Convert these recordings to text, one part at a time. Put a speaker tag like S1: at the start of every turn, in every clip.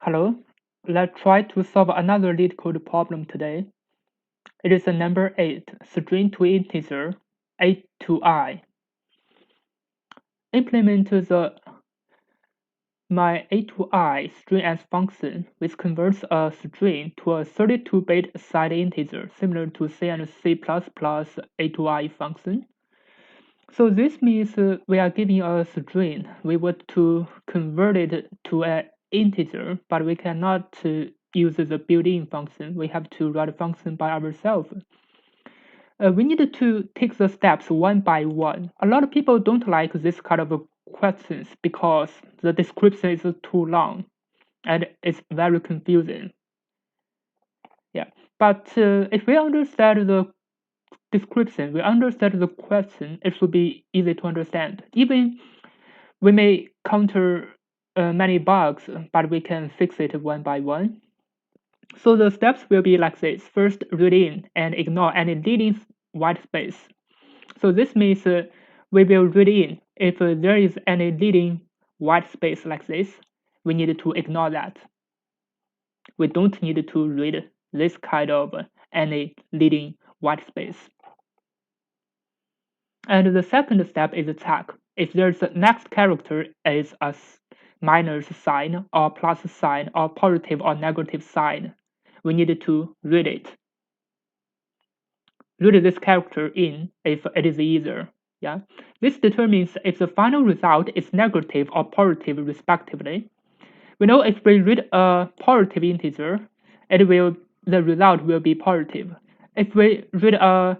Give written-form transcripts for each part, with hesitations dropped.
S1: Hello, let's try to solve another Leetcode problem today. It is a number 8, string to integer, 8 to I. Implement the my a to I string as function, which converts a string to a 32-bit side integer, similar to C and C++ a to I function. So this means we are giving a string. We want to convert it to an integer, but we cannot use the built-in function. We have to write a function by ourselves. We need to take the steps one by one. A lot of people don't like this kind of questions because the description is too long and it's very confusing. Yeah, but if we understand the description, we understand the question, it should be easy to understand. Even we may counter many bugs, but we can fix it one by one. So the steps will be like this. First, read in and ignore any leading white space. So this means we will read in. If there is any leading white space like this, we need to ignore that. We don't need to read this kind of any leading white space. And the second step is check. If there's next character is a minus sign or plus sign or positive or negative sign, we need to read it. Read this character in if it is either. Yeah, this determines if the final result is negative or positive respectively. We know if we read a positive integer, the result will be positive. If we read a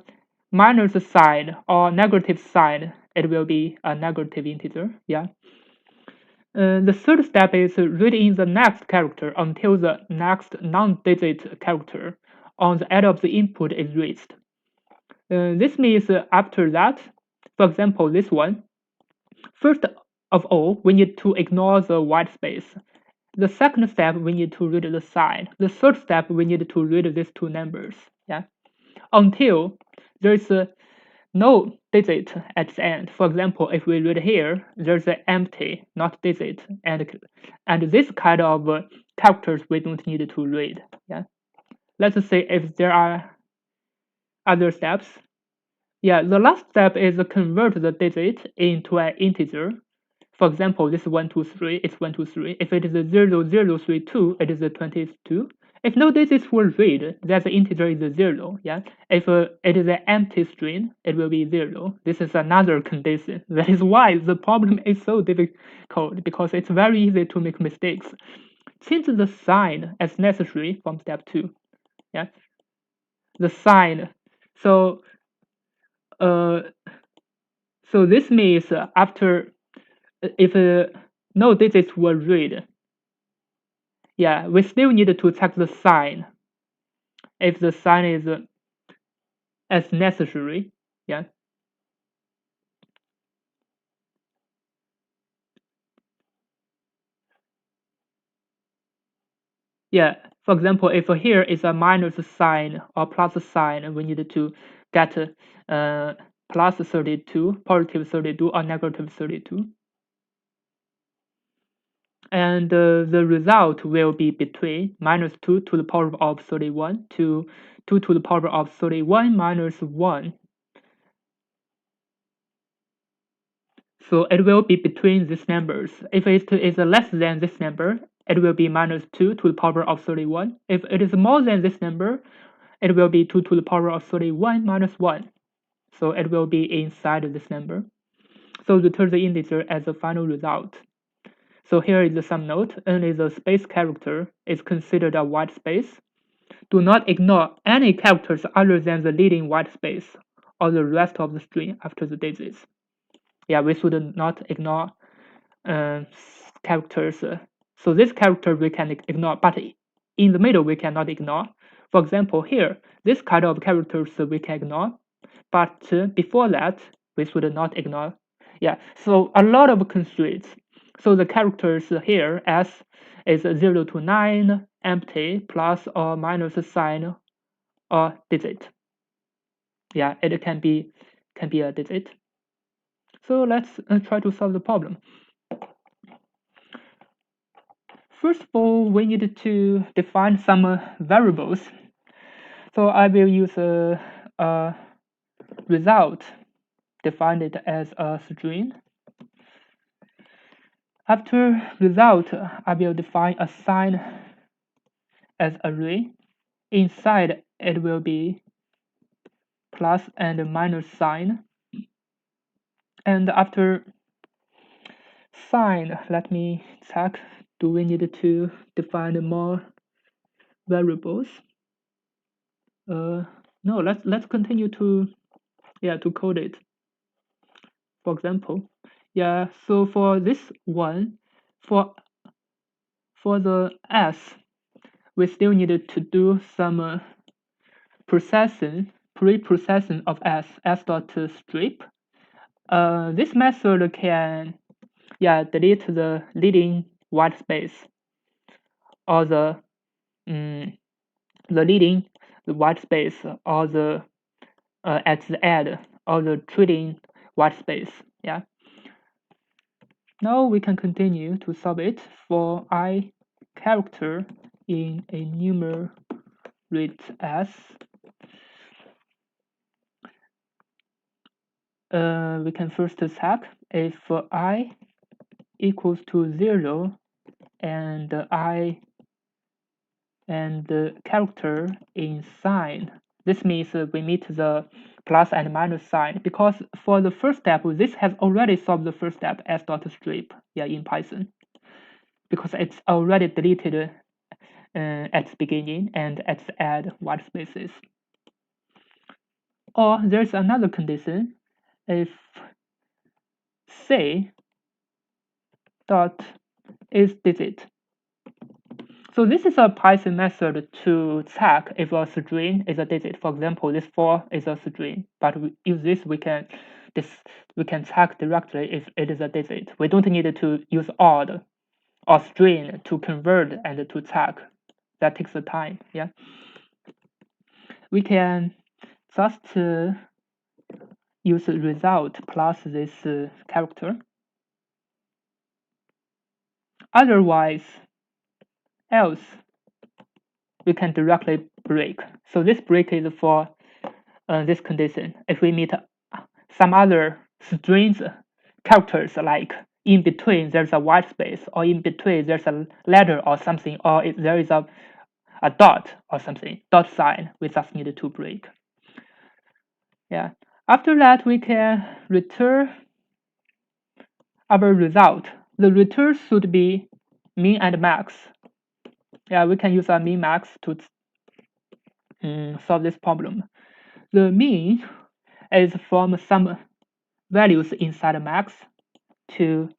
S1: minus sign or negative sign, it will be a negative integer. Yeah. The third step is read in the next character until the next non-digit character on the end of the input is reached. This means after that, for example, this one, first of all, we need to ignore the white space. The second step, we need to read the sign. The third step, we need to read these two numbers. Yeah, until there's no digit at the end. For example, if we read here, there's an empty, not digit, and this kind of characters we don't need to read. Yeah, let's say if there are other steps. Yeah, the last step is convert the digit into an integer. For example, this 123, it's 123. If it is a 0032, it is a 22. If no digits were read, that the integer is a 0. Yeah. If it is an empty string, it will be 0. This is another condition. That is why the problem is so difficult, because it's very easy to make mistakes. Change the sign as necessary from step 2. Yeah. The sign. So so this means after if no digits were read, yeah, we still need to check the sign if the sign is as necessary. Yeah. Yeah. For example, if here is a minus sign or plus sign, we need to get plus 32, positive 32, or negative 32. And the result will be between minus 2 to the power of 31 to 2 to the power of 31 minus 1. So it will be between these numbers. If it is less than this number, it will be minus 2 to the power of 31. If it is more than this number, it will be 2 to the power of 31 minus 1. So it will be inside this number. So return the integer as the final result. So here is the sum note. Only the space character is considered a white space. Do not ignore any characters other than the leading white space or the rest of the string after the digits. Yeah, we should not ignore characters. So this character we can ignore, but in the middle we cannot ignore. For example, here, this kind of characters we can ignore, but before that, we should not ignore. Yeah, so a lot of constraints. So the characters here, S is 0 to 9, empty, plus or minus sign, or digit. Yeah, it can be a digit. So let's try to solve the problem. first of all, we need to define some variables. So I will use a result, define it as a string. After result, I will define a sign as array. Inside, it will be plus and minus sign. And after sign, let me check, do we need to define more variables? No, let's continue to code it. For example, so for this one, for the s, we still needed to do some pre-processing of s dot strip. This method can delete the leading white space or the leading the white space or the at the end or the trailing white space. Now we can continue to solve it for I character in a numerate s. We can first check if I equals to 0 and I and the character in sign. This means we meet the plus and minus sign, because for the first step, this has already solved the first step s dot strip in Python, because it's already deleted at the beginning and at the end white spaces. Or there's another condition, if c dot is digit. So this is a Python method to check if a string is a digit. For example, this 4 is a string, but use this we can check directly if it is a digit. We don't need to use odd or string to convert and to check. That takes the time. We can just use result plus this character. Otherwise, else we can directly break. So this break is for this condition. If we meet some other strings characters, like in between there's a white space, or in between there's a letter or something, or if there is a dot or something, dot sign, we just need to break. After that, we can return our result. The return should be min and max. We can use a min max to solve this problem. The min is from some values inside max to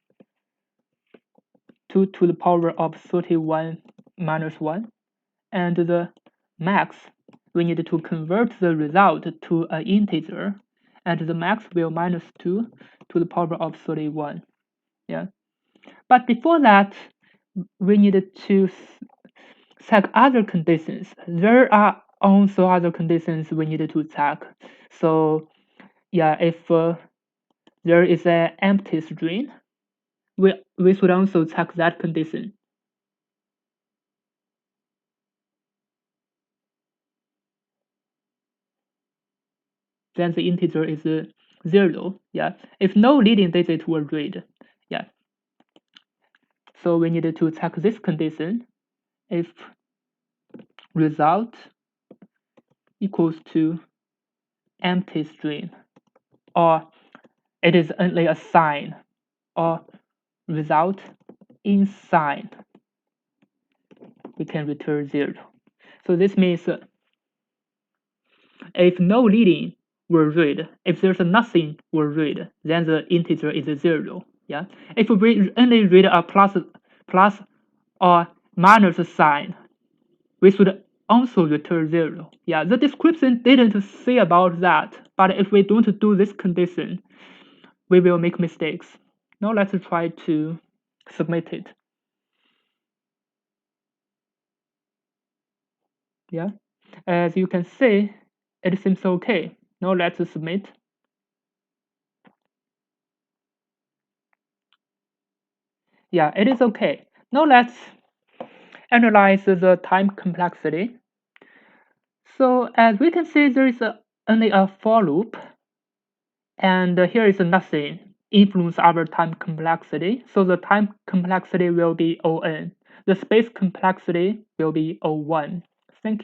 S1: the power of 31 minus 1, and the max, we need to convert the result to an integer, and the max will minus 2 to the power of 31. But before that, we needed to check other conditions. There are also other conditions we needed to check. So if there is an empty string, we should also check that condition. Then the integer is 0. If no leading digit were read. So we needed to check this condition. If result equals to empty string, or it is only a sign, or result in sign, we can return 0. So this means if no leading were read, if there's nothing were read, then the integer is 0. If we only read a plus or minus sign, we should also return 0. The description didn't say about that, but if we don't do this condition, we will make mistakes. Now let's try to submit it. As you can see, it seems okay. Now let's submit. It is okay. Now let's analyze the time complexity. So as we can see, there is only a for loop, and here is nothing influence our time complexity. So the time complexity will be O(n). The space complexity will be O(1). Thank you.